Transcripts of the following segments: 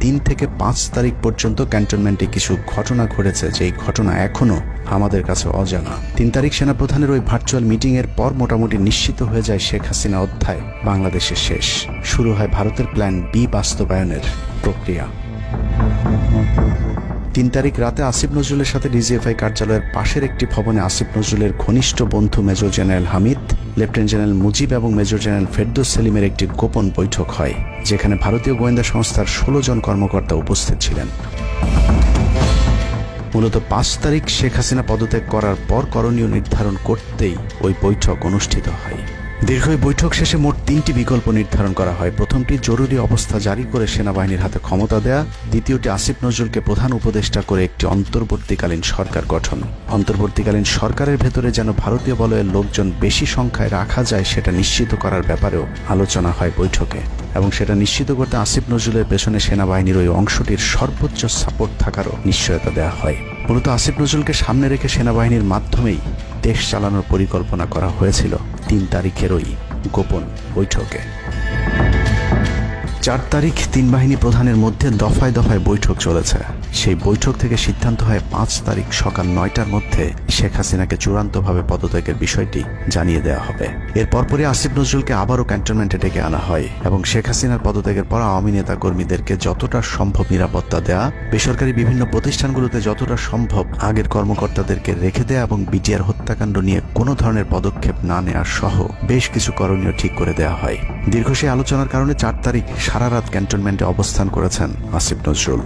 3 থেকে 5 তারিখ পর্যন্ত ক্যান্টনমেন্টে কিছু ঘটনা ঘটেছে, যেই ঘটনা এখনও আমাদের কাছে অজানা। 3 তারিখ সেনাপ্রধানের ওই ভার্চুয়াল মিটিংয়ের পর মোটামুটি নিশ্চিত হয়ে যায় শেখ হাসিনা অধ্যায় বাংলাদেশের শেষ। শুরু হয় ভারতের প্ল্যান বি বাস্তবায়নের প্রক্রিয়া। 3 তারিখ রাতে আসিফ নজরুলের সাথে ডিজিএফআই কার্যালয়ের পাশের একটি ভবনে আসিফ নজরুলের ঘনিষ্ঠ বন্ধু major general Hamid, lieutenant general Mujib এবং মেজর জেনারেল ফেরদৌস সেলিমের একটি গোপন বৈঠক হয়, যেখানে ভারতীয় গোয়েন্দা সংস্থার 16 জন কর্মকর্তা উপস্থিত ছিলেন। মূলত 5 তারিখ শেখ হাসিনা পদত্যাগ করার পর করণীয় নির্ধারণ করতেই ওই বৈঠক অনুষ্ঠিত হয়। দীর্ঘ বৈঠক শেষে মোট 3টি বিকল্প নির্ধারণ করা হয়। প্রথমটি জরুরি অবস্থা জারি করে সেনাবাহিনীর হাতে ক্ষমতা দেয়া, দ্বিতীয়টি আসিফ নজরুলকে প্রধান উপদেষ্টা করে একটি অন্তর্বর্তীকালীন সরকার গঠন। অন্তর্বর্তীকালীন সরকারের ভেতরে যেন ভারতীয় বলয়ের লোকজন বেশি সংখ্যায় রাখা যায় সেটা নিশ্চিত করার ব্যাপারেও আলোচনা হয় বৈঠকে, এবং সেটা নিশ্চিত করতে আসিফ নজরুলের পেছনে সেনাবাহিনীর ওই অংশটির সর্বোচ্চ সাপোর্ট থাকারও নিশ্চয়তা দেওয়া হয়। মূলত আসিফ নজরুলকে সামনে রেখে সেনাবাহিনীর মাধ্যমেই দেশ চালানোর পরিকল্পনা করা হয়েছিল 3 তারিখের ওই গোপন বৈঠকে। 4 তারিখ 3 বাহিনী প্রধানের মধ্যে দফায় দফায় বৈঠক চলেছে। সেই বৈঠক থেকে সিদ্ধান্ত হয় 5 তারিখ সকাল 9টার মধ্যে শেখ হাসিনাকে চূড়ান্তভাবে পদত্যাগের বিষয়টি জানিয়ে দেওয়া হবে। এর পরপরই আসিফ নজরুলকে আবারও ক্যান্টনমেন্টে ডেকে আনা হয় এবং শেখ হাসিনার পদত্যাগের পর আওয়ামী নেতা কর্মীদেরকে যতটা সম্ভব নিরাপত্তা দেয়া, বেসরকারি বিভিন্ন প্রতিষ্ঠানগুলোতে যতটা সম্ভব আগের কর্মকর্তাদেরকে রেখে দেয়া এবং বিটিআর হত্যাকাণ্ড নিয়ে কোনো ধরনের পদক্ষেপ না নেওয়া সহ বেশ কিছু করণীয় ঠিক করে দেওয়া হয়। দীর্ঘ সেই আলোচনার কারণে 4 তারিখ সারা রাত ক্যান্টনমেন্টে অবস্থান করেছেন আসিফ নজরুল।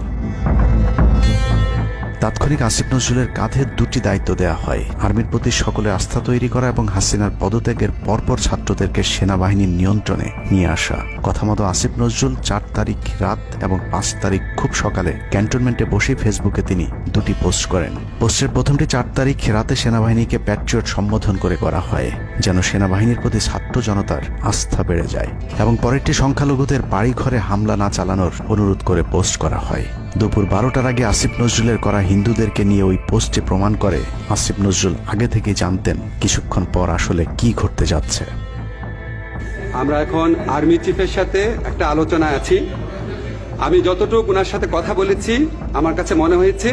তাৎক্ষণিক আসিফ নজরুলের কাঁধে 2টি দায়িত্ব দেওয়া হয়: আর্মির প্রতি সকলের আস্থা তৈরি করা এবং হাসিনার পদত্যাগের পরপর ছাত্রদেরকে সেনাবাহিনীর নিয়ন্ত্রণে নিয়ে আসা। কথা মতো আসিফ নজরুল 4 তারিখ রাত এবং 5 তারিখ খুব সকালে ক্যান্টনমেন্টে বসেই ফেসবুকে তিনি 2টি পোস্ট করেন। পোস্টের প্রথমটি 4 তারিখ রাতে সেনাবাহিনীকে প্যাট্রিয়ট সম্বোধন করে করা হয়, যেন সেনাবাহিনীর প্রতি ছাত্র জনতার আস্থা বেড়ে যায়, এবং পরেরটি সংখ্যালঘুদের বাড়িঘরে হামলা না চালানোর অনুরোধ করে পোস্ট করা হয়। দুপুর 12টার আগে আসিফ নজরুলের করা হিন্দুদেরকে নিয়ে ওই পোস্টে প্রমাণ করে আসিফ নজরুল আগে থেকে জানতেন কিছুক্ষণ পর আসলে কি ঘটতে যাচ্ছে। আমরা এখন আর্মি চিফের সাথে একটা আলোচনায় আছি। আমি যতটুকু ওনার সাথে কথা বলেছি, আমার কাছে মনে হয়েছে,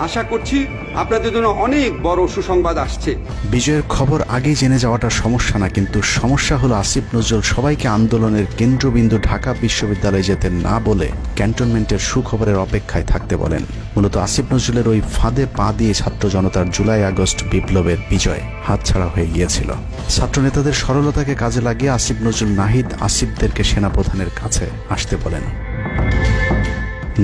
আশা করছি আপনাদের জন্য অনেক বড় সুসংবাদ আসছে। বিজয়ের খবর আগেই জেনে যাওয়াটা সমস্যা না, কিন্তু সমস্যা হলো আসিফ নজরুল সবাইকে আন্দোলনের কেন্দ্রবিন্দু ঢাকা বিশ্ববিদ্যালয়ে যেতে না বলে ক্যান্টনমেন্টের সুখবরের অপেক্ষায় থাকতে বলেন। মূলত আসিফ নজরুলের ওই ফাঁদে পা দিয়ে ছাত্র জনতার জুলাই আগস্ট বিপ্লবের বিজয় হাতছাড়া হয়ে গিয়েছিল। ছাত্র নেতাদের সরলতাকে কাজে লাগিয়ে আসিফ নজরুল নাহিদ আসিফদেরকে সেনাপ্রধানের কাছে আসতে বলেন।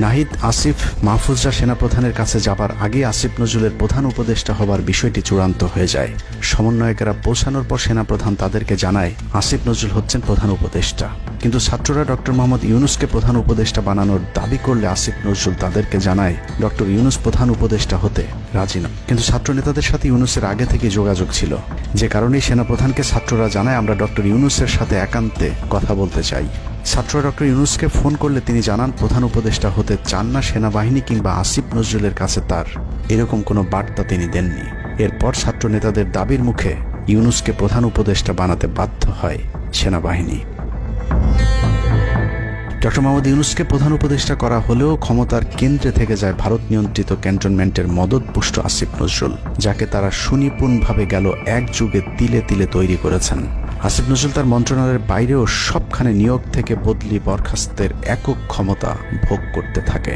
নাহিদ, আসিফ, মাহফুজরা সেনাপ্রধানের কাছে যাবার আগে আসিফ নজরুলের প্রধান উপদেষ্টা হবার বিষয়টি চূড়ান্ত হয়ে যায়। সমন্বয়কেরা পৌঁছানোর পর সেনাপ্রধান তাদেরকে জানায় আসিফ নজরুল হচ্ছেন প্রধান উপদেষ্টা, কিন্তু ছাত্ররা ডক্টর মোহাম্মদ ইউনুসকে প্রধান উপদেষ্টা বানানোর দাবি করলে আসিফ নজরুল তাদেরকে জানায় ডক্টর ইউনুস প্রধান উপদেষ্টা হতে রাজি না। কিন্তু ছাত্র নেতাদের সাথে ইউনুসের আগে থেকে যোগাযোগ ছিল, যে কারণেই সেনাপ্রধানকে ছাত্ররা জানায় আমরা ডক্টর ইউনুসের সাথে একান্তে কথা বলতে চাই। ছাত্ররা ডক্টর ইউনুসকে ফোন করলে তিনি জানান প্রধান উপদেষ্টা হতে চান না সেনাবাহিনী কিংবা আসিফ নজরুলের কাছে তার এরকম কোনো বার্তা তিনি দেননি। এরপর ছাত্র নেতাদের দাবির মুখে ইউনুসকে প্রধান উপদেষ্টা বানাতে বাধ্য হয় সেনাবাহিনী। ডক্টর মোহাম্মদ ইউনুসকে প্রধান উপদেষ্টা করা হলেও ক্ষমতার কেন্দ্রে থেকে যায় ভারত নিয়ন্ত্রিত ক্যান্টনমেন্টের মদতপুষ্ট আসিফ নজরুল, যাকে তারা সুনিপুণভাবে গেল এক যুগে তিলে তিলে তৈরি করেছেন। আসিফ নজরুল তার মন্ত্রণালয়ের বাইরেও সবখানে নিয়োগ থেকে বদলি বরখাস্তের একক ক্ষমতা ভোগ করতে থাকে।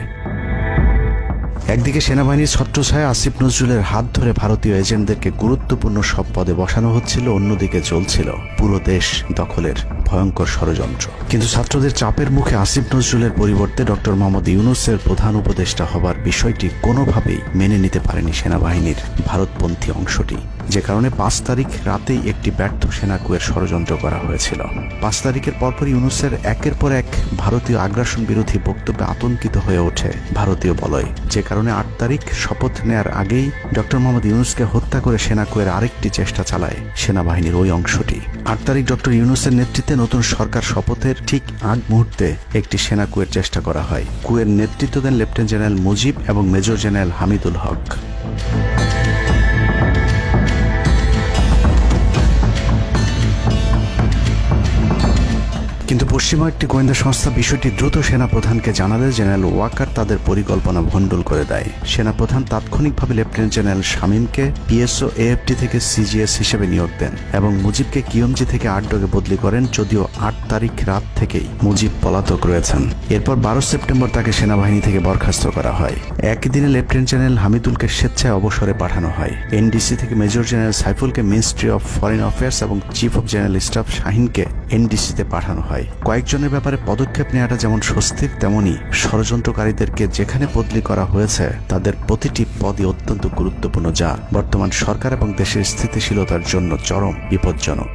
একদিকে সেনাবাহিনীর ছত্রছায়া আসিফ নজরুলের হাত ধরে ভারতীয় এজেন্টদেরকে গুরুত্বপূর্ণ সব পদে বসানো হচ্ছিল, অন্যদিকে চলছিল পুরো দেশ দখলের ভয়ঙ্কর ষড়যন্ত্র। কিন্তু ছাত্রদের চাপের মুখে আসিফ নজরুলের পরিবর্তে ডক্টর মোহাম্মদ ইউনুসের প্রধান উপদেষ্টা হবার বিষয়টি কোনোভাবেই মেনে নিতে পারেনি সেনাবাহিনীর ভারতপন্থী অংশটি, যে কারণে 5 তারিখ রাতেই একটি ব্যর্থ সেনাকুয়ের ষড়যন্ত্র করা হয়েছিল। 5 তারিখের পরপর ইউনুসের একের পর এক ভারতীয় আগ্রাসন বিরোধী বক্তব্যে আতঙ্কিত হয়ে ওঠে ভারতীয় বলয়, যে কারণে 8 তারিখ শপথ নেয়ার আগেই ডক্টর মোহাম্মদ ইউনুসকে হত্যা করে সেনাকুয়ের আরেকটি চেষ্টা চালায় সেনাবাহিনীর ওই অংশটি। 8 তারিখ ডক্টর ইউনুসের নেতৃত্বে নতুন সরকার শপথের ঠিক আগ মুহূর্তে একটি সেনা কুয়ের চেষ্টা করা হয়। কুয়ের নেতৃত্ব দেন লেফটেন্যান্ট জেনারেল মুজিব এবং মেজর জেনারেল হামিদুল হক। কিন্তু পশ্চিমা একটি গোয়েন্দা সংস্থা বিষয়টি দ্রুত সেনাপ্রধানকে জানালে জেনারেল ওয়াকার তাদের পরিকল্পনা ভণ্ডুল করে দেয়। সেনাপ্রধান তাৎক্ষণিকভাবে লেফটেন্যান্ট জেনারেল শামীমকে পিএসও এএফটি থেকে সিজিএস হিসেবে নিয়োগ দেন এবং মুজিবকে কিয়মজি থেকে আটডগে বদলি করেন, যদিও 8 তারিখ রাত থেকেই মুজিব পলাতক রয়েছেন। এরপর 12 সেপ্টেম্বর তাকে সেনাবাহিনী থেকে বরখাস্ত করা হয়। একই দিনে লেফটেন্যান্ট জেনারেল হামিদুলকে স্বেচ্ছায় অবসরে পাঠানো হয়। এনডিসি থেকে মেজর জেনারেল সাইফুলকে মিনিস্ট্রি অফ ফরেন অ্যাফেয়ার্স এবং চিফ অফ জেনারেল স্টাফ শাহিনকে এনডিসিতে পাঠানো হয়। কয়েকজনের ব্যাপারে পদক্ষেপ নেওয়াটা যেমন স্বস্তির, তেমনি ষড়যন্ত্রকারীদেরকে যেখানে বদলি করা হয়েছে তাদের প্রতিটি পদই অত্যন্ত গুরুত্বপূর্ণ, যা বর্তমান সরকার এবং দেশের স্থিতিশীলতার জন্য চরম বিপজ্জনক।